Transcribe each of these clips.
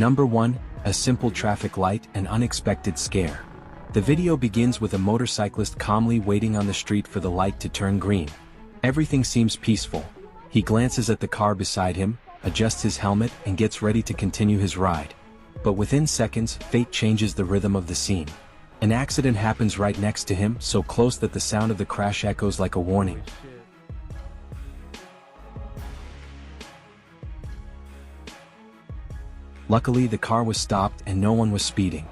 Number 1, a simple traffic light, an unexpected scare. The video begins with a motorcyclist calmly waiting on the street for the light to turn green. Everything seems peaceful. He glances at the car beside him, adjusts his helmet, and gets ready to continue his ride. But within seconds, fate changes the rhythm of the scene. An accident happens right next to him, so close that the sound of the crash echoes like a warning. Luckily, the car was stopped and no one was speeding.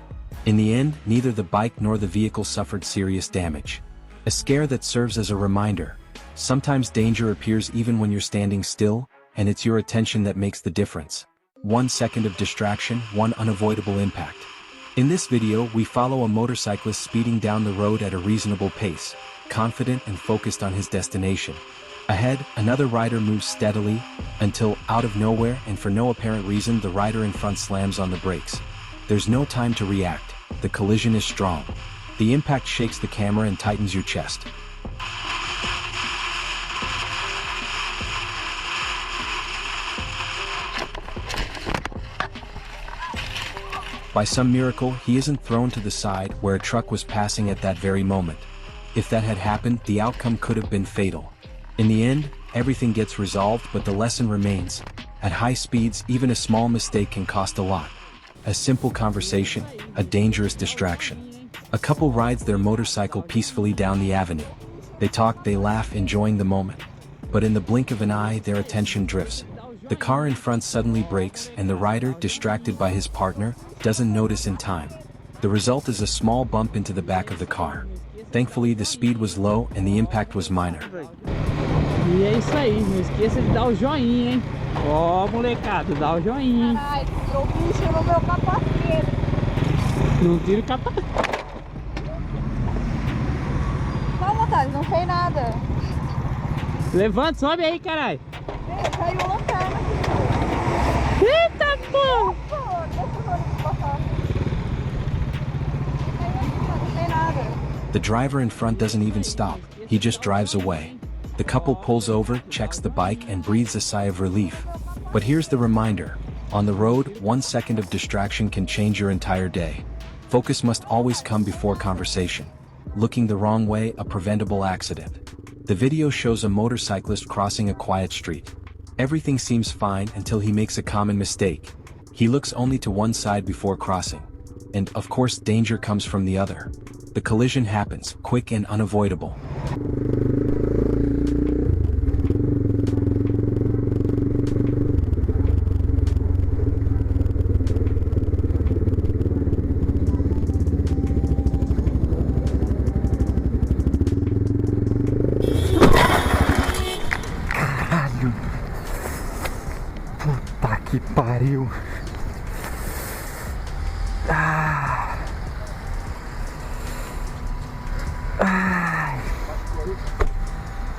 In the end, neither the bike nor the vehicle suffered serious damage. A scare that serves as a reminder. Sometimes danger appears even when you're standing still, and it's your attention that makes the difference. 1 second of distraction, one unavoidable impact. In this video, we follow a motorcyclist speeding down the road at a reasonable pace, confident and focused on his destination. Ahead, another rider moves steadily, until, out of nowhere and for no apparent reason, the rider in front slams on the brakes. There's no time to react. The collision is strong. The impact shakes the camera and tightens your chest. By some miracle, he isn't thrown to the side where a truck was passing at that very moment. If that had happened, the outcome could have been fatal. In the end, everything gets resolved, but the lesson remains. At high speeds, even a small mistake can cost a lot. A simple conversation, a dangerous distraction. A couple rides their motorcycle peacefully down the avenue. They talk, they laugh, enjoying the moment. But in the blink of an eye, their attention drifts. The car in front suddenly brakes, and the rider, distracted by his partner, doesn't notice in time. The result is a small bump into the back of the car. Thankfully, the speed was low and the impact was minor. E é isso aí, não esqueça de dar o joinha, hein? Ó, molecada, dá o joinha, hein? Caralho, o bicho no meu capacete. Não tira o capacete. Calma, Thales, não fez nada. Levanta, sobe aí, caralho. Caiu a lanterna aqui. Eita, porra! Não fez nada. The driver in front doesn't even stop, he just drives away. The couple pulls over, checks the bike, and breathes a sigh of relief. But here's the reminder. On the road, 1 second of distraction can change your entire day. Focus must always come before conversation. Looking the wrong way, a preventable accident. The video shows a motorcyclist crossing a quiet street. Everything seems fine until he makes a common mistake. He looks only to one side before crossing. And, of course, danger comes from the other. The collision happens, quick and unavoidable. Caralho! Puta que pariu! Ai.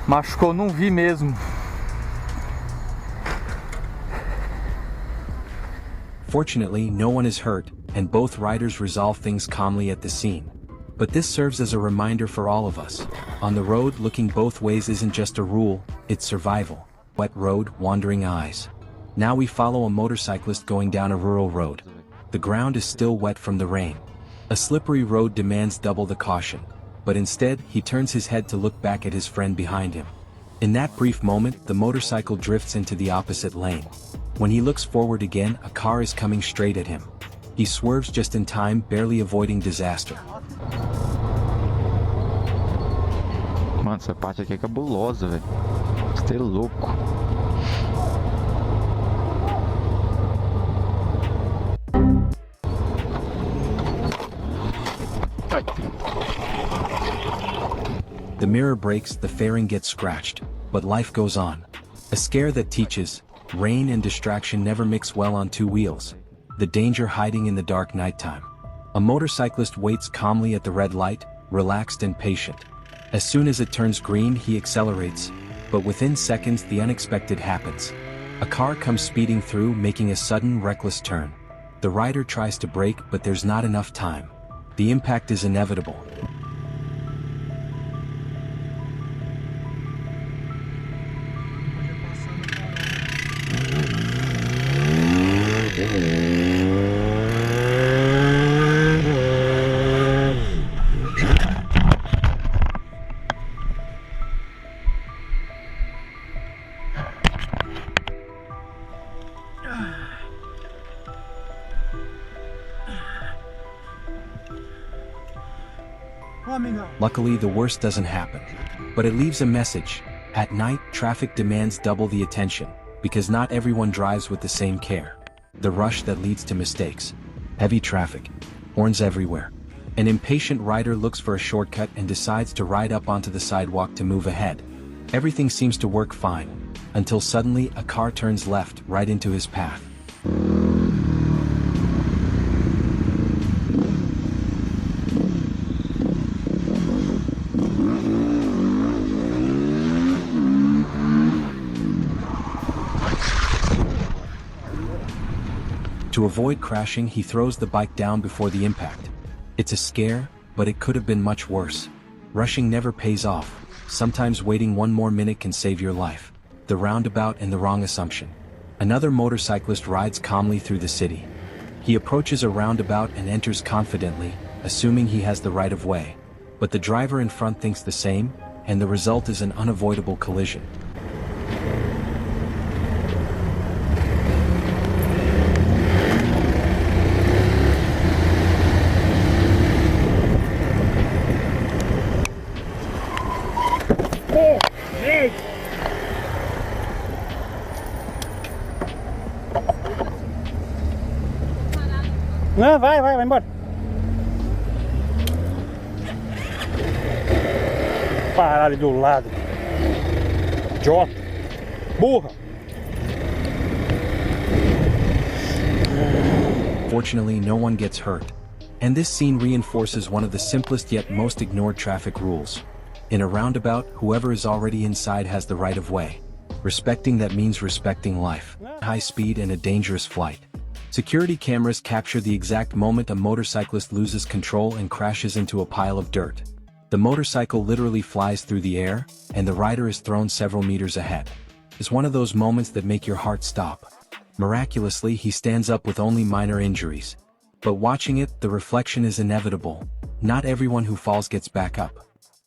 Machucou, não vi mesmo. Fortunately, no one is hurt, and both riders resolve things calmly at the scene. But this serves as a reminder for all of us. On the road, looking both ways isn't just a rule, it's survival. Wet road, wandering eyes. Now we follow a motorcyclist going down a rural road. The ground is still wet from the rain. A slippery road demands double the caution. But instead, he turns his head to look back at his friend behind him. In that brief moment, the motorcycle drifts into the opposite lane. When he looks forward again, a car is coming straight at him. He swerves just in time, barely avoiding disaster. Mano, essa parte aqui é cabulosa, velho. Você é louco. The mirror breaks, the fairing gets scratched, but life goes on. A scare that teaches, rain and distraction never mix well on two wheels. The danger hiding in the dark nighttime. A motorcyclist waits calmly at the red light, relaxed and patient. As soon as it turns green, he accelerates, but within seconds the unexpected happens. A car comes speeding through, making a sudden, reckless turn. The rider tries to brake, but there's not enough time. The impact is inevitable. Luckily, the worst doesn't happen. But it leaves a message. At night, traffic demands double the attention, because not everyone drives with the same care. The rush that leads to mistakes. Heavy traffic. Horns everywhere. An impatient rider looks for a shortcut and decides to ride up onto the sidewalk to move ahead. Everything seems to work fine, until suddenly a car turns left right into his path. To avoid crashing, he throws the bike down before the impact. It's a scare, but it could have been much worse. Rushing never pays off. Sometimes waiting one more minute can save your life. The roundabout and the wrong assumption. Another motorcyclist rides calmly through the city. He approaches a roundabout and enters confidently, assuming he has the right of way. But the driver in front thinks the same, and the result is an unavoidable collision. Não, vai embora. Parar ali do lado. Idiota. Burra. Fortunately, no one gets hurt. And this scene reinforces one of the simplest yet most ignored traffic rules. In a roundabout, whoever is already inside has the right of way. Respecting that means respecting life, high speed and a dangerous flight. Security cameras capture the exact moment a motorcyclist loses control and crashes into a pile of dirt. The motorcycle literally flies through the air, and the rider is thrown several meters ahead. It's one of those moments that make your heart stop. Miraculously, he stands up with only minor injuries. But watching it, the reflection is inevitable. Not everyone who falls gets back up.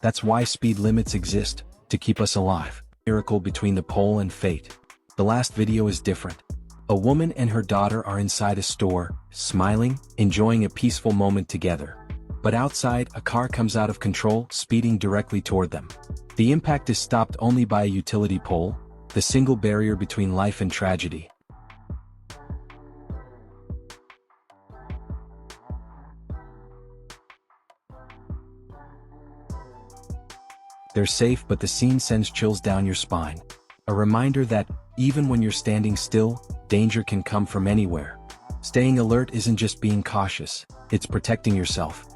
That's why speed limits exist, to keep us alive. Miracle between the pole and fate. The last video is different. A woman and her daughter are inside a store, smiling, enjoying a peaceful moment together. But outside, a car comes out of control, speeding directly toward them. The impact is stopped only by a utility pole, the single barrier between life and tragedy. They're safe, but the scene sends chills down your spine. A reminder that, even when you're standing still, danger can come from anywhere. Staying alert isn't just being cautious, it's protecting yourself.